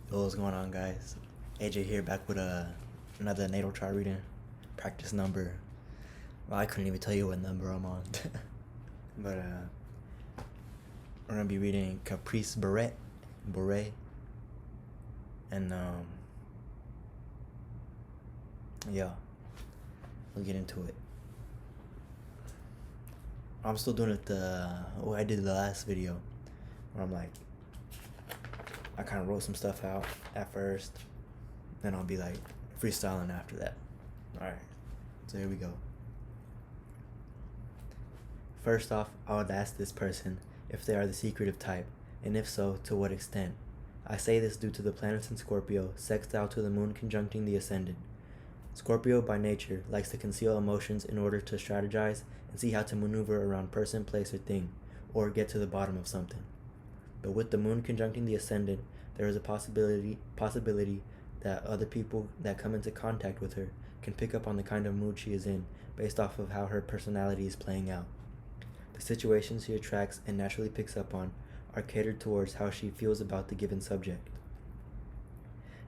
Yo, what's going on, guys? AJ here, back with another natal chart reading. Practice number. Well, I couldn't even tell you what number I'm on. But we're gonna be reading Caprice Bourret, and yeah, we'll get into it. I'm still doing it the way I did the last video, where I kind of wrote some stuff out at first, then I'll be like freestyling after that. Alright, so here we go. First off, I would ask this person if they are the secretive type, and if so, to what extent. I say this due to the planets in Scorpio sextile to the moon conjuncting the ascendant. Scorpio by nature likes to conceal emotions in order to strategize and see how to maneuver around person, place, or thing, or get to the bottom of something. But with the moon conjuncting the ascendant, there is a possibility that other people that come into contact with her can pick up on the kind of mood she is in based off of how her personality is playing out. The situations she attracts and naturally picks up on are catered towards how she feels about the given subject.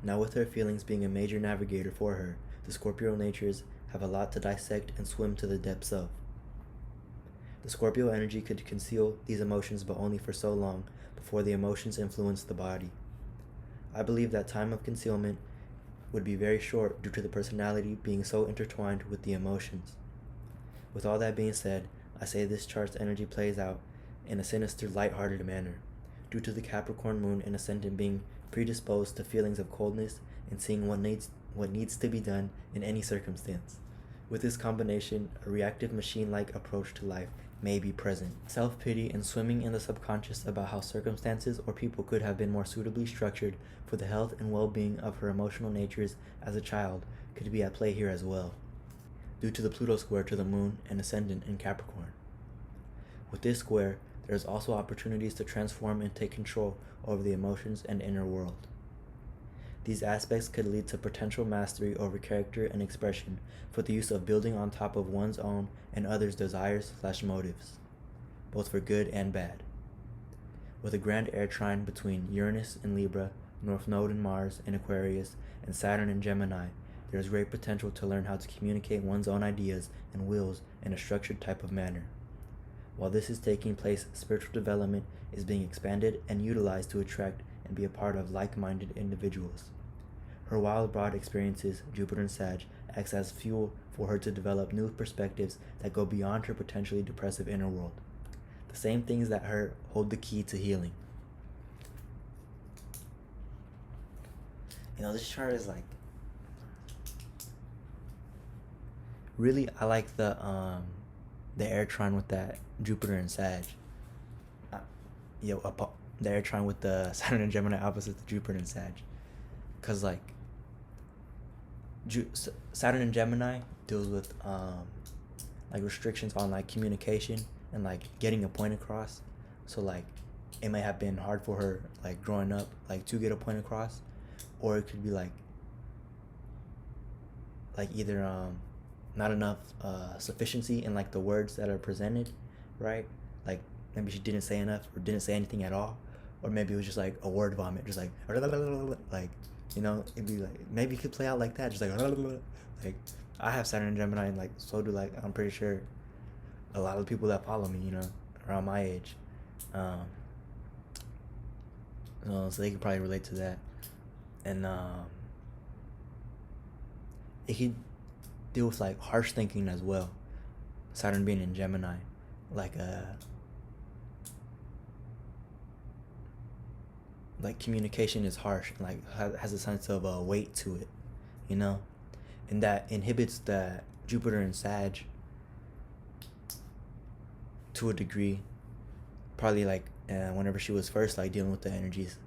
Now, with her feelings being a major navigator for her, the Scorpio natures have a lot to dissect and swim to the depths of. The Scorpio energy could conceal these emotions, but only for so long before the emotions influence the body. I believe that time of concealment would be very short due to the personality being so intertwined with the emotions. With all that being said, I say this chart's energy plays out in a sinister, light-hearted manner, due to the Capricorn moon and ascendant being predisposed to feelings of coldness and seeing what needs to be done in any circumstance. With this combination, a reactive machine-like approach to life may be present. Self-pity and swimming in the subconscious about how circumstances or people could have been more suitably structured for the health and well-being of her emotional natures as a child could be at play here as well, due to the Pluto square to the moon and ascendant in Capricorn. With this square, there is also opportunities to transform and take control over the emotions and inner world. These aspects could lead to potential mastery over character and expression for the use of building on top of one's own and others' desires/motives, both for good and bad. With a grand air trine between Uranus in Libra, North Node in Mars in Aquarius, and Saturn in Gemini, there is great potential to learn how to communicate one's own ideas and wills in a structured type of manner. While this is taking place, spiritual development is being expanded and utilized to attract and be a part of like-minded individuals. Her wild, broad experiences, Jupiter and Sag, acts as fuel for her to develop new perspectives that go beyond her potentially depressive inner world. The same things that her hold the key to healing. This chart is really, I like the air trine with that Jupiter and Sag. The air trine with the Saturn and Gemini opposite the Jupiter and Sag. Cause Saturn and Gemini deals with restrictions on communication and getting a point across. So it may have been hard for her growing up to get a point across, or it could be either not enough sufficiency in the words that are presented, right? Maybe she didn't say enough or didn't say anything at all, or maybe it was just a word vomit, just it'd be maybe it could play out like that, just I have Saturn and Gemini, and so do I'm pretty sure a lot of people that follow me, around my age, so they could probably relate to that. And it could deal with harsh thinking as well, Saturn being in Gemini, communication is harsh and has a sense of weight to it, and that inhibits the Jupiter and Sag to a degree, probably whenever she was first dealing with the energies,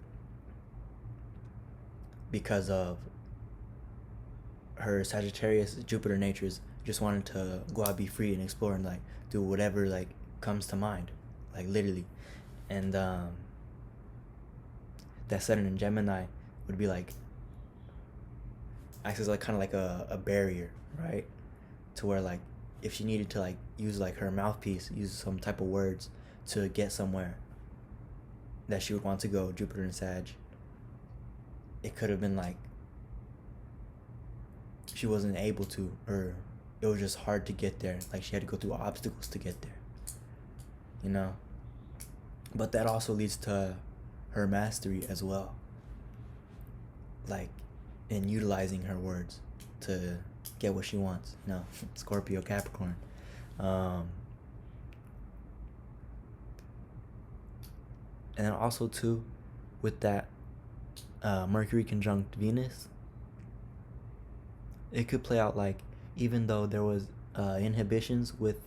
because of her Sagittarius Jupiter natures just wanted to go out, be free, and explore, and do whatever comes to mind, literally. And that Saturn in Gemini would be acts as kind of a barrier, right? To where if she needed to use her mouthpiece, use some type of words to get somewhere that she would want to go, Jupiter and Sag, it could have been like she wasn't able to, or it was just hard to get there. Like she had to go through obstacles to get there, you know? But that also leads to her mastery as well. Like, in utilizing her words to get what she wants, you know? Scorpio, Capricorn. And then also, too, with that Mercury conjunct Venus, it could play out like, even though there was inhibitions with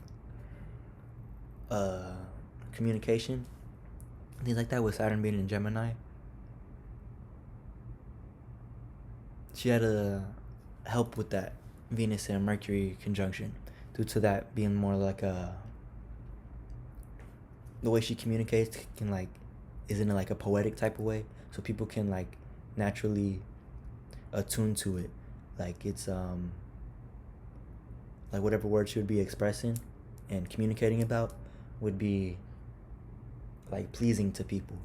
communication, things like that, with Saturn being in Gemini, she had to help with that Venus and Mercury conjunction, due to that being more like the way she communicates can like is in like a poetic type of way, so people can like naturally attune to it. Like it's like whatever words she would be expressing and communicating about would be like pleasing to people.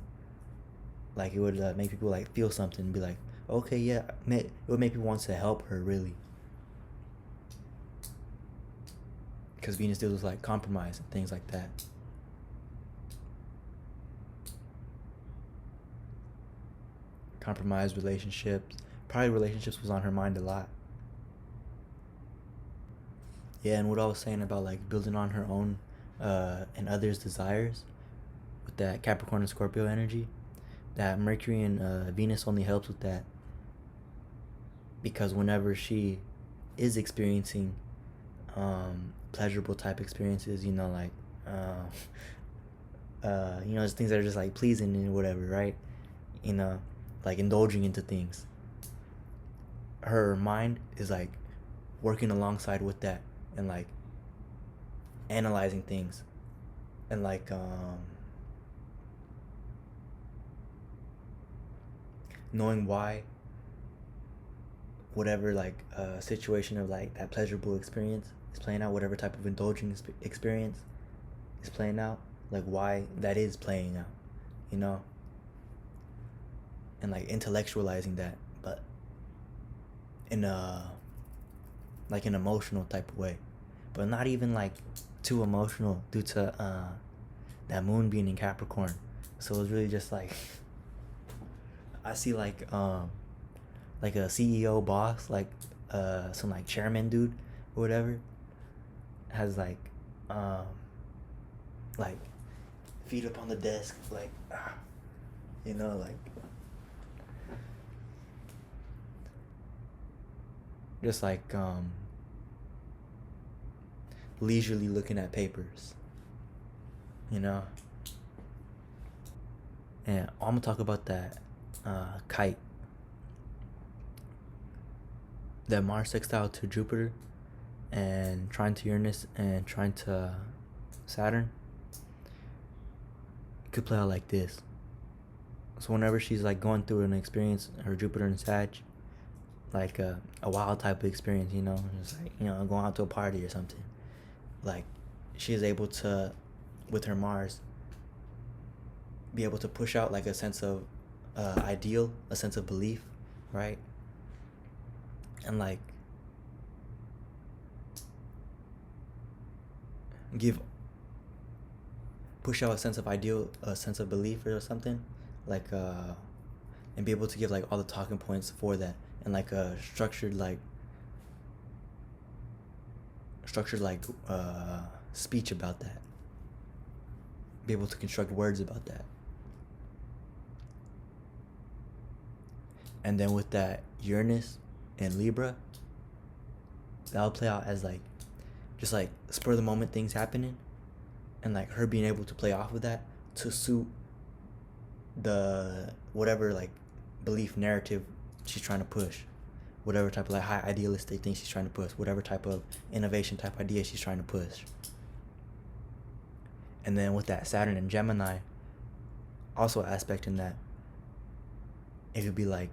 Like it would make people like feel something and be like, okay, yeah, it would make people want to help her, really. Because Venus deals with like compromise and things like that. Compromised relationships. Probably relationships was on her mind a lot. Yeah, and what I was saying about like building on her own and others' desires with that Capricorn and Scorpio energy, that Mercury and Venus only helps with that, because whenever she is experiencing pleasurable type experiences, you know, like you know, just things that are just like pleasing and whatever, right? You know, like indulging into things, her mind is like working alongside with that and like analyzing things and like knowing why whatever like situation of like that pleasurable experience is playing out, whatever type of indulging experience is playing out, like why that is playing out, you know, and like intellectualizing that, but in a like an emotional type of way, but not even like too emotional due to that moon being in Capricorn. So it's really just like I see like a CEO boss, like some like chairman dude or whatever, has like feet up on the desk, like you know, like just like leisurely looking at papers, you know. And I'm gonna talk about that kite, that Mars sextile to Jupiter and trine to Uranus and trine to Saturn. It could play out like this. So whenever she's like going through an experience, her Jupiter and Sag, like a wild type of experience, you know, just like, you know, going out to a party or something, like she is able to, with her Mars, be able to push out like a sense of ideal, a sense of belief, right? And like push out a sense of ideal, a sense of belief or something, like and be able to give like all the talking points for that, and like a structured speech about that, be able to construct words about that. And then with that Uranus and Libra, that'll play out as like just like spur of the moment things happening, and like her being able to play off of that to suit the whatever like belief narrative she's trying to push, whatever type of like high idealistic thing she's trying to push, whatever type of innovation type idea she's trying to push. And then with that Saturn and Gemini also aspecting that, it could be like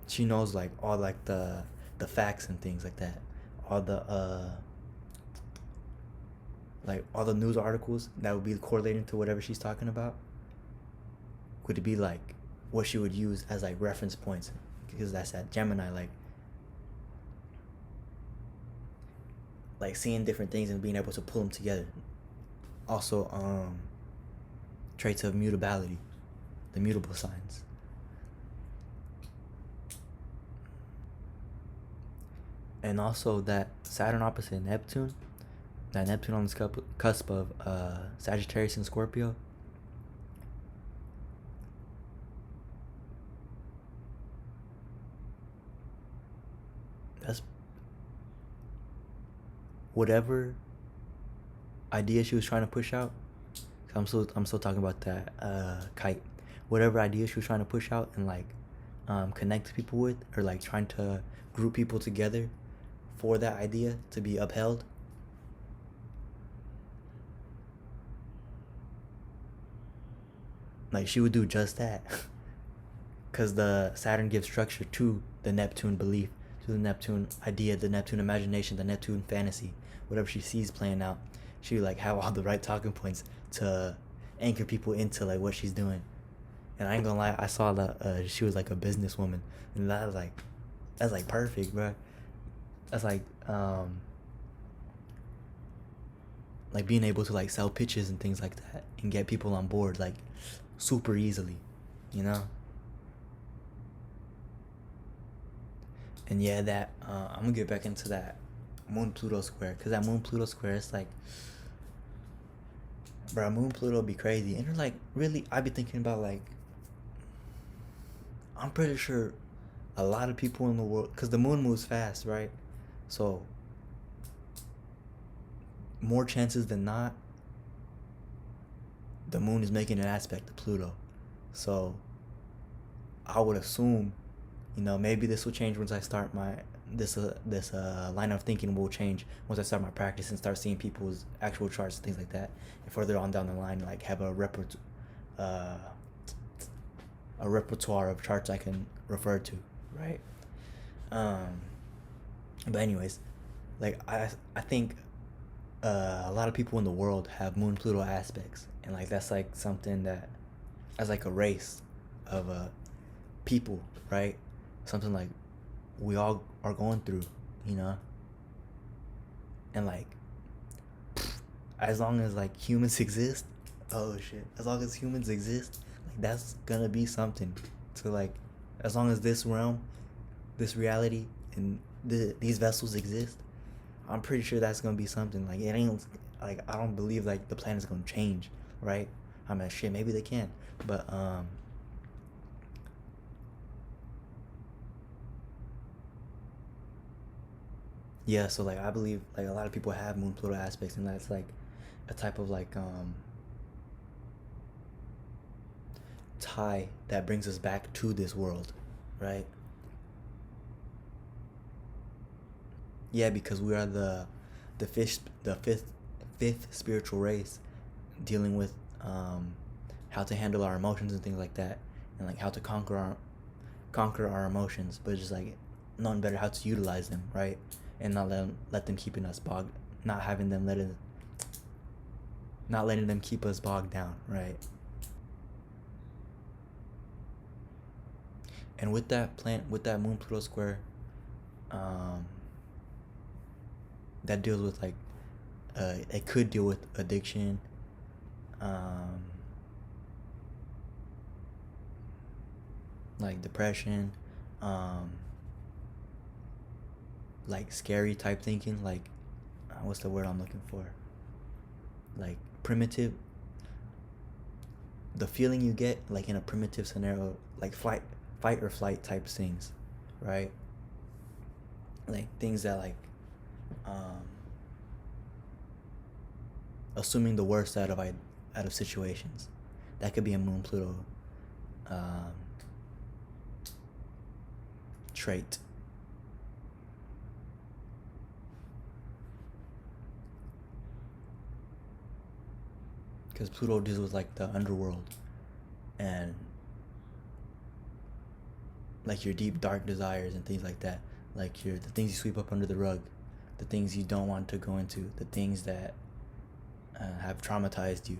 she knows like all like the facts and things like that, all the like all the news articles that would be correlating to whatever she's talking about, could it be like what she would use as like reference points, because that's that Gemini, like seeing different things and being able to pull them together. Also, traits of mutability, the mutable signs. And also that Saturn opposite Neptune, that Neptune on the cusp of Sagittarius and Scorpio. That's whatever idea she was trying to push out. I'm still talking about that kite. Whatever idea she was trying to push out and like connect people with, or like trying to group people together for that idea to be upheld. Like she would do just that. Because the Saturn gives structure to the Neptune belief, to the Neptune idea, the Neptune imagination, the Neptune fantasy, whatever she sees playing out. She would like have all the right talking points to anchor people into like what she's doing. And I ain't gonna lie, I saw that she was like a businesswoman, and that's like perfect, bro. That's like being able to like sell pitches and things like that and get people on board like super easily, you know. And yeah, that I'm gonna get back into that Moon Pluto square, because that Moon Pluto square, it's like, bro, Moon Pluto be crazy. And like, really, I be thinking about like, I'm pretty sure a lot of people in the world, because the moon moves fast, right? So more chances than not, the moon is making an aspect to Pluto. So I would assume, you know, maybe this will change once I start my this line of thinking will change once I start my practice and start seeing people's actual charts and things like that, and further on down the line, like have a repertoire of charts I can refer to, right? But anyways, like I think a lot of people in the world have Moon Pluto aspects, and like that's like something that, as like a race of people, right? Something like we all are going through, you know. And like, as long as like humans exist, oh shit, as long as humans exist, like that's gonna be something to like, as long as this realm, this reality, and these vessels exist, I'm pretty sure that's gonna be something. Like it ain't like, I don't believe like the planet's gonna change, right? I mean, shit, maybe they can, but yeah. So like I believe like a lot of people have Moon Pluto aspects, and that's like a type of like tie that brings us back to this world, right? Yeah, because we are the fifth spiritual race, dealing with how to handle our emotions and things like that, and like how to conquer our emotions, but just like knowing better how to utilize them, right? And not let them keeping us bogged, not letting them keep us bogged down, right? And with that Moon Pluto square, um, that deals with like, it could deal with addiction, um, like depression, um, like scary type thinking, like what's the word I'm looking for? Like primitive, the feeling you get like in a primitive scenario, like fight or flight type things, right? Like things that like, um, assuming the worst out of situations. That could be a Moon Pluto um, trait. Because Pluto deals with like the underworld and like your deep dark desires and things like that, like the things you sweep up under the rug, the things you don't want to go into, the things that have traumatized you.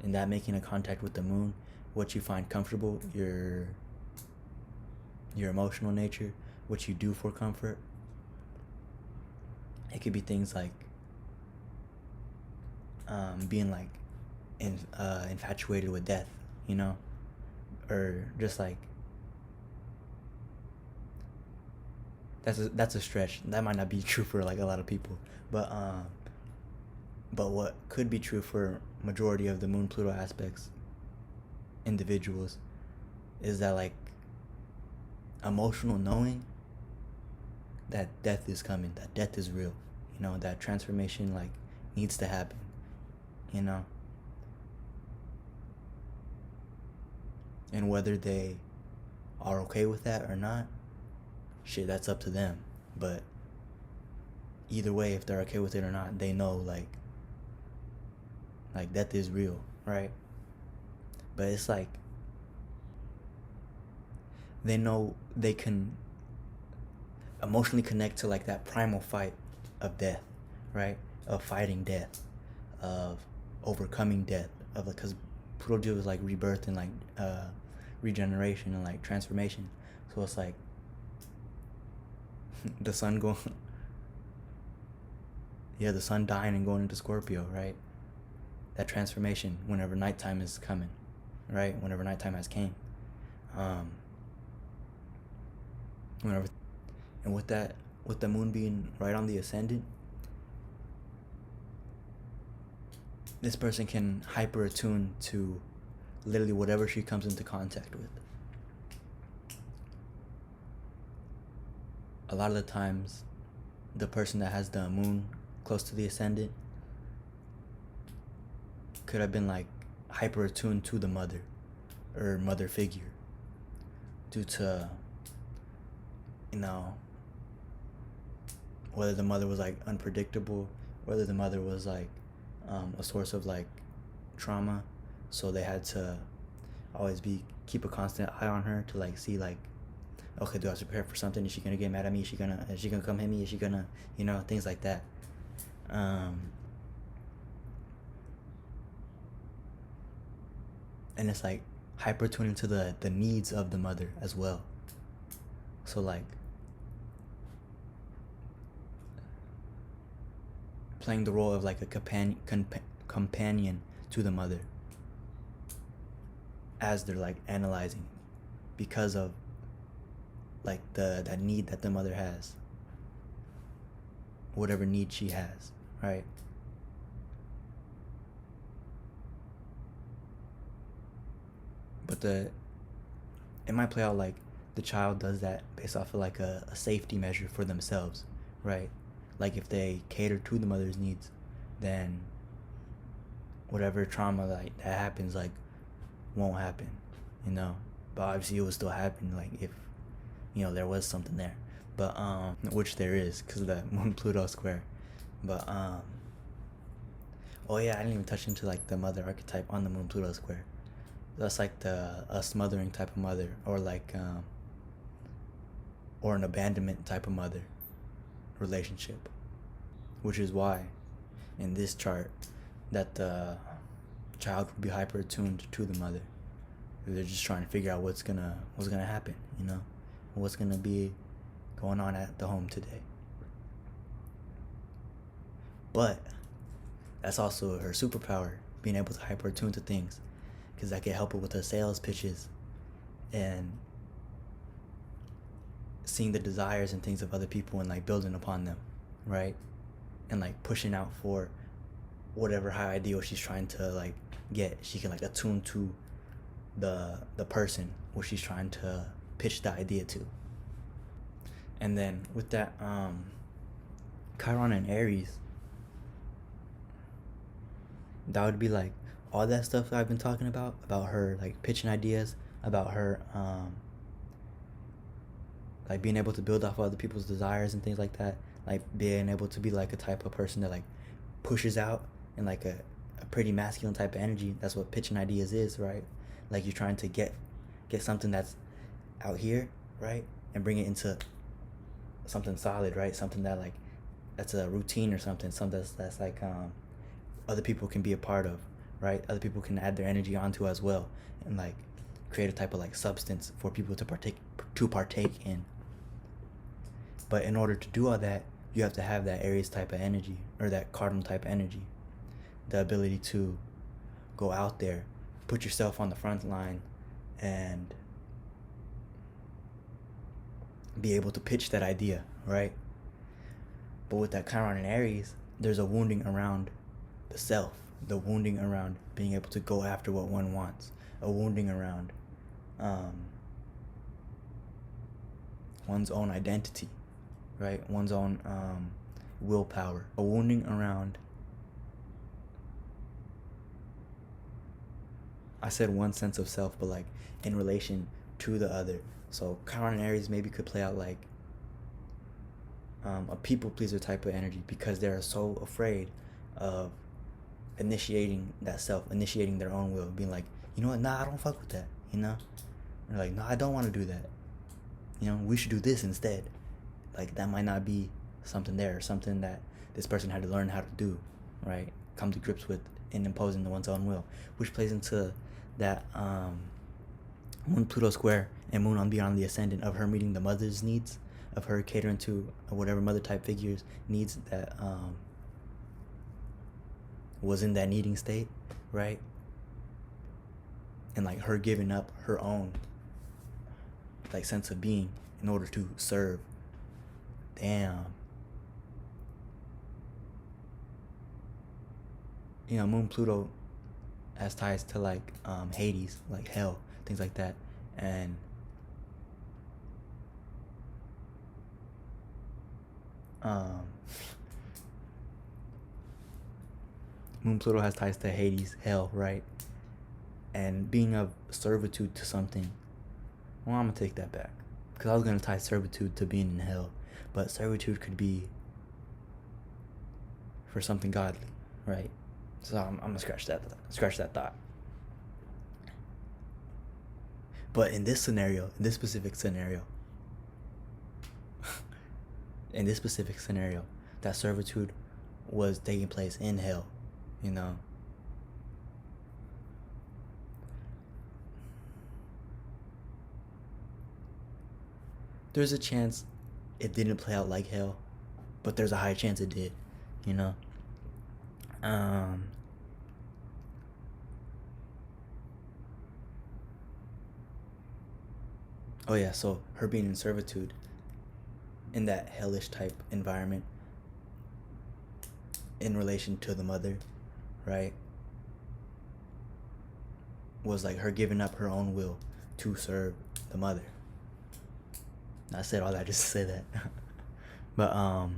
And that making a contact with the moon what you find comfortable, your emotional nature, what you do for comfort. It could be things like being like infatuated with death, you know, or just like that's a stretch. That might not be true for like a lot of people, but what could be true for majority of the Moon Pluto aspects individuals is that like emotional knowing that death is coming, that death is real, you know, that transformation like needs to happen, you know. And whether they are okay with that or not, shit, that's up to them. But either way, if they're okay with it or not, they know like death is real, right? But it's like they know they can emotionally connect to like that primal fight of death, right? Of fighting death, of overcoming death, of like, because Pluto deals with like rebirth and like regeneration and like transformation. So it's like the sun going, yeah, the sun dying and going into Scorpio, right? That transformation whenever nighttime is coming, right? Whenever nighttime has came, whenever, and with that, with the moon being right on the ascendant, this person can hyper attune to literally whatever she comes into contact with. A lot of the times, the person that has the moon close to the ascendant could have been like hyper attuned to the mother or mother figure due to, you know, whether the mother was like unpredictable, whether the mother was like a source of like trauma, so they had to always keep a constant eye on her to like see like, okay, do I have to prepare for something? Is she gonna get mad at me? Is she gonna come hit me? Is she gonna, you know, things like that. And it's like hyper tuning to the needs of the mother as well. So like playing the role of like a companion to the mother as they're like analyzing because of like that need that the mother has, whatever need she has, right? But it might play out like the child does that based off of like a safety measure for themselves, right? Like if they cater to the mother's needs, then whatever trauma like that happens like won't happen, you know. But obviously it will still happen like if, you know, there was something there, but which there is because of that Moon Pluto square. But oh yeah, I didn't even touch into like the mother archetype on the Moon Pluto square. That's like the smothering type of mother, or like or an abandonment type of mother relationship, which is why in this chart that the child would be hyper attuned to the mother. They're just trying to figure out what's gonna happen, you know, what's gonna be going on at the home today. But that's also her superpower, being able to hyper attune to things, because that can help her with her sales pitches and seeing the desires and things of other people and like building upon them, right? And like pushing out for whatever high ideal she's trying to like get. She can like attune to the person who she's trying to pitch the idea to. And then with that Chiron and Aries, that would be like all that stuff that I've been talking about her like pitching ideas, about her like being able to build off of other people's desires and things like that, like being able to be like a type of person that like pushes out in like a pretty masculine type of energy. That's what pitching ideas is, right? Like you're trying to get something that's out here, right, and bring it into something solid, right? Something that like that's a routine or something that's like other people can be a part of, right? Other people can add their energy onto as well, and like create a type of like substance for people to partake in. But in order to do all that, you have to have that Aries type of energy, or that cardinal type of energy, the ability to go out there, put yourself on the front line, and be able to pitch that idea, right? But with that Chiron in Aries, there's a wounding around the self, the wounding around being able to go after what one wants, a wounding around one's own identity, right? One's own willpower, a wounding around, I said one sense of self, but like in relation to the other. So Chiron in Aries maybe could play out like a people pleaser type of energy, because they're so afraid of initiating that self, initiating their own will, being like, you know what, nah, I don't fuck with that, you know? They're like, no, I don't want to do that. You know, we should do this instead. Like, that might not be something there, something that this person had to learn how to do, right? Come to grips with in imposing one's own will, which plays into that Moon Pluto square and Moon on beyond the ascendant, of her meeting the mother's needs, of her catering to whatever mother type figure's needs that was in that needing state, right? And like her giving up her own like sense of being in order to serve. Damn. You know, Moon Pluto has ties to like Hades, like hell, things like that. And Moon Pluto has ties to Hades, hell, right? And being of servitude to something. Well, I'm gonna take that back, because I was gonna tie servitude to being in hell, but servitude could be for something godly, right? So I'm gonna scratch that thought. But in this scenario, in this specific scenario, that servitude was taking place in hell, you know. There's a chance it didn't play out like hell, but there's a high chance it did, you know. Oh yeah, so her being in servitude in that hellish type environment in relation to the mother, right, was like her giving up her own will to serve the mother. I said all that just to say that. But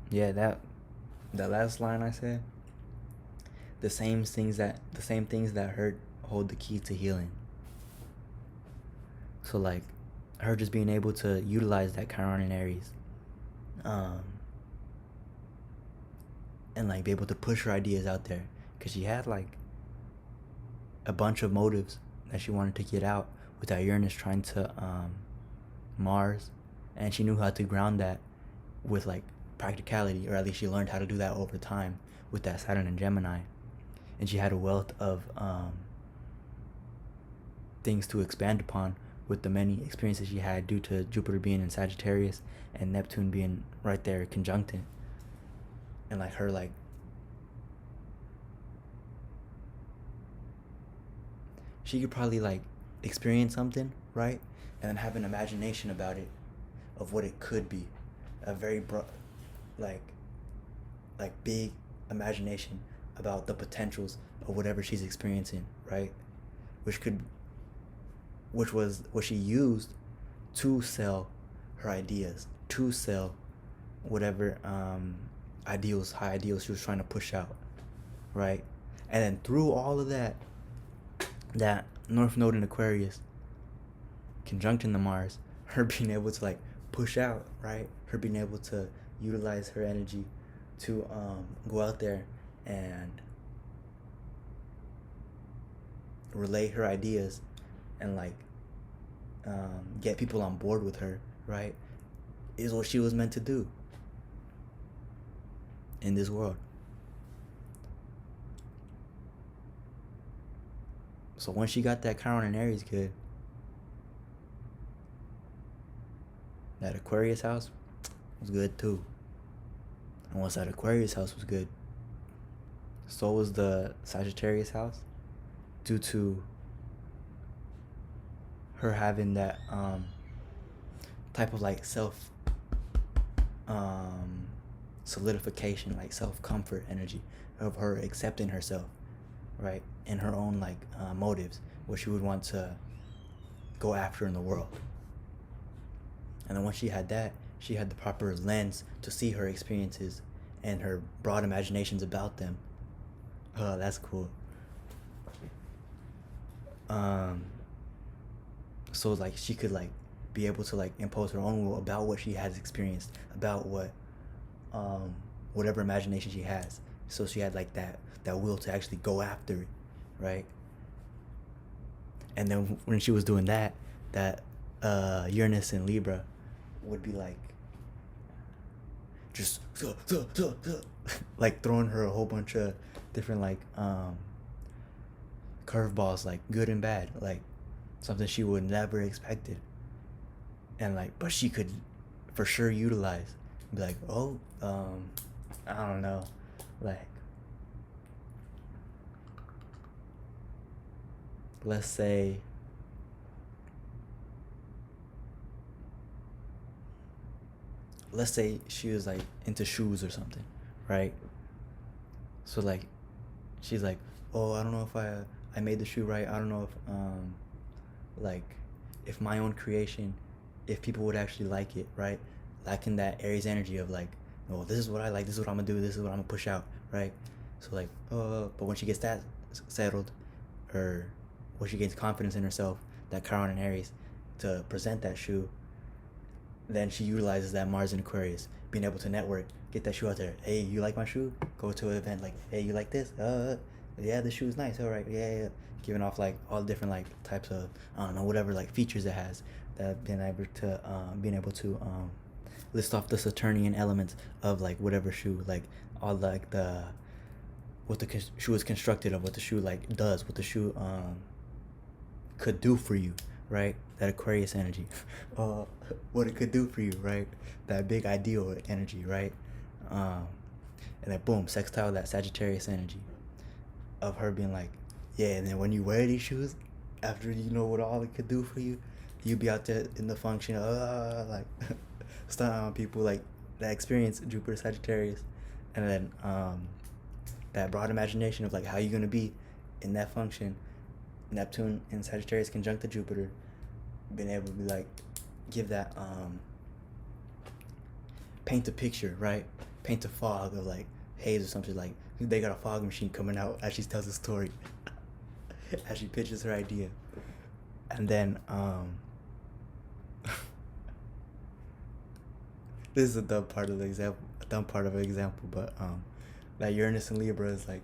yeah, that last line I said, the same things that hurt hold the key to healing. So like her just being able to utilize that Chiron in Aries, and like be able to push her ideas out there, because she had like a bunch of motives that she wanted to get out with that Uranus trying to Mars, and she knew how to ground that with like practicality, or at least she learned how to do that over time with that Saturn and Gemini. And she had a wealth of things to expand upon with the many experiences she had due to Jupiter being in Sagittarius and Neptune being right there conjuncted. And like her, like she could probably like experience something, right, and then have an imagination about it, of what it could be, a very like big imagination about the potentials of whatever she's experiencing, right? Which was what she used to sell her ideas, to sell whatever high ideals she was trying to push out, right? And then through all of that North Node in Aquarius conjuncting the Mars, her being able to like push out, right? Her being able to utilize her energy to go out there and relay her ideas and like get people on board with her right, is what she was meant to do in this world. So once she got that Chiron and Aries good, that Aquarius house was good too. And once that Aquarius house was good, so was the Sagittarius house, due to her having that type of like self solidification, like self comfort energy of her accepting herself, right, and her own like motives, what she would want to go after in the world. And then once she had that, she had the proper lens to see her experiences and her broad imaginations about them. Oh, that's cool. So like she could like be able to like impose her own will about what she has experienced, about what whatever imagination she has. So she had like that will to actually go after it, right? And then when she was doing that Uranus and Libra would be like just like throwing her a whole bunch of different like curveballs, like good and bad, like something she would never expected, and like but she could for sure utilize, be like, oh, I don't know, like let's say she was like into shoes or something, right? So like she's like, oh, I don't know if I made the shoe right. I don't know if like if my own creation, if people would actually like it, right? Lacking that Aries energy of like, oh, this is what I like, this is what I'm gonna do, this is what I'm gonna push out, right? So like, but when she gets that settled, or when she gains confidence in herself, that Chiron and Aries, to present that shoe, then she utilizes that Mars in Aquarius, being able to network, get that shoe out there. Hey, you like my shoe? Go to an event like, hey, you like this? Yeah, the shoe's nice. All right, yeah. Giving off like all different like types of, I don't know, whatever like features it has, that being able to list off the Saturnian elements of like whatever shoe, like all like the what the shoe is constructed of, what the shoe like does, what the shoe could do for you, right? That Aquarius energy, what it could do for you, right? That big ideal energy, right? And then boom, sextile that Sagittarius energy of her being like, yeah. And then when you wear these shoes, after you know what all it could do for you, you be out there in the function, like stunting on people, like that experience Jupiter Sagittarius, and then that broad imagination of like how you're gonna be in that function. Neptune and Sagittarius conjunct to Jupiter, being able to be like, give that paint a picture, right? Paint a fog of like haze or something, like they got a fog machine coming out as she tells a story, as she pitches her idea. And then this is a dumb part of an example, but that Uranus and Libra is like,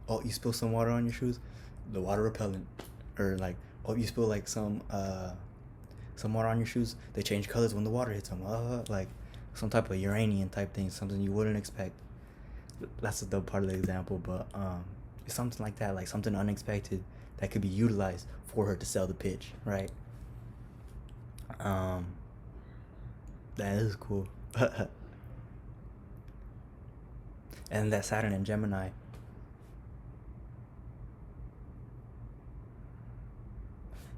oh, you spill some water on your shoes, the water repellent, or like, oh, you spill like some water on your shoes, they change colors when the water hits them, like some type of Uranian type thing, something you wouldn't expect. That's the dumb part of the example, but it's something like that, like something unexpected that could be utilized for her to sell the pitch, right? That is cool. And that Saturn and Gemini,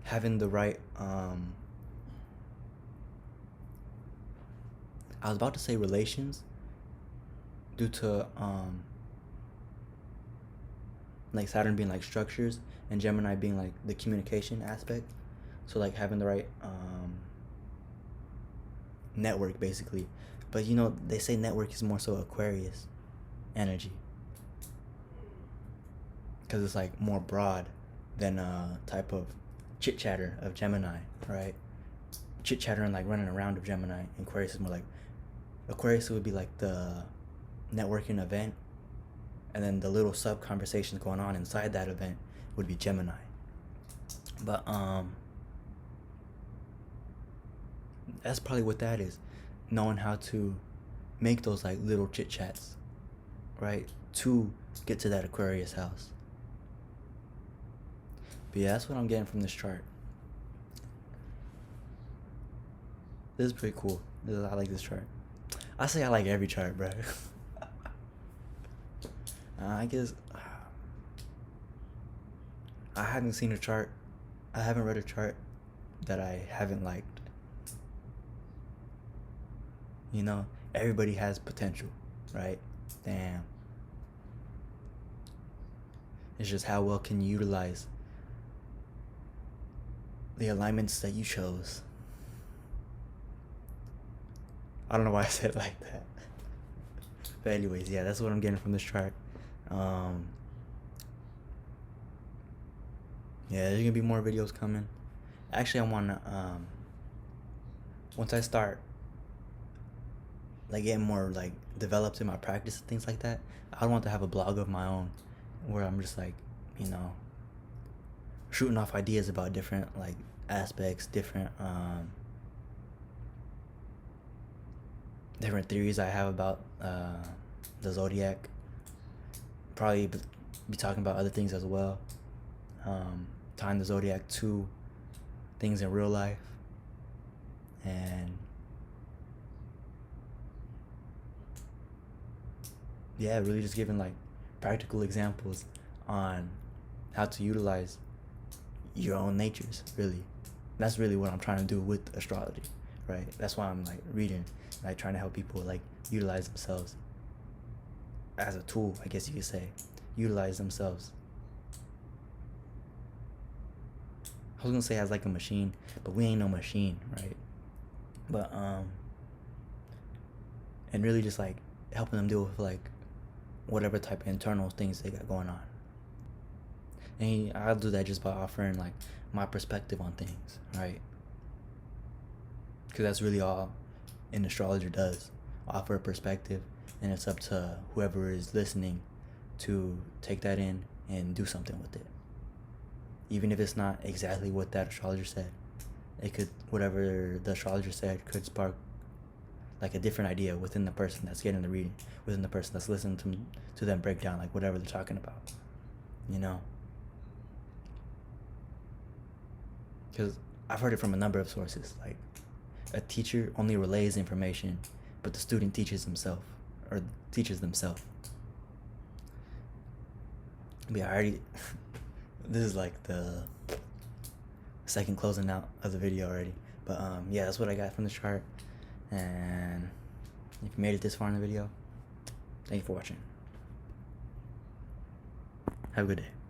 having the right I was about to say relations, due to like Saturn being like structures and Gemini being like the communication aspect. So like having the right network basically. But you know, they say network is more so Aquarius energy, because it's like more broad than a type of chit chatter of Gemini, right? Chit chatter and like running around of Gemini. Aquarius is more like, Aquarius would be like the networking event, and then the little sub conversations going on inside that event would be Gemini. But That's probably what that is. Knowing how to make those like little chit chats, right? To get to that Aquarius house. But yeah, that's what I'm getting from this chart. This is pretty cool. I like this chart. I say I like every chart, bro. I guess I haven't seen a chart. I haven't read a chart that I haven't liked. You know, everybody has potential, right? Damn. It's just how well can you utilize the alignments that you chose. I don't know why I said it like that. But anyways, yeah, that's what I'm getting from this chart. Yeah, there's gonna be more videos coming. Actually, I wanna once I start like getting more like developed in my practice and things like that, I want to have a blog of my own where I'm just like, you know, shooting off ideas about different like aspects, different theories I have about the zodiac. Probably be talking about other things as well. Tying the zodiac to things in real life, and yeah, really just giving like practical examples on how to utilize your own natures. Really, that's really what I'm trying to do with astrology, right? That's why I'm like reading, like trying to help people like utilize themselves as a tool, I guess you could say. Utilize themselves. I was gonna say as like a machine, but we ain't no machine, right? But and really just like helping them deal with like whatever type of internal things they got going on. And I'll do that just by offering like my perspective on things, right? Because that's really all an astrologer does, offer a perspective, and it's up to whoever is listening to take that in and do something with it. Even if it's not exactly what that astrologer said, it could, whatever the astrologer said could spark like a different idea within the person that's getting the reading, within the person that's listening to them break down like whatever they're talking about, you know? Because I've heard it from a number of sources, like a teacher only relays information, but the student teaches himself or teaches themselves. But yeah, I already this is like the second closing out of the video already. But yeah, that's what I got from the chart. And if you made it this far in the video, thank you for watching. Have a good day.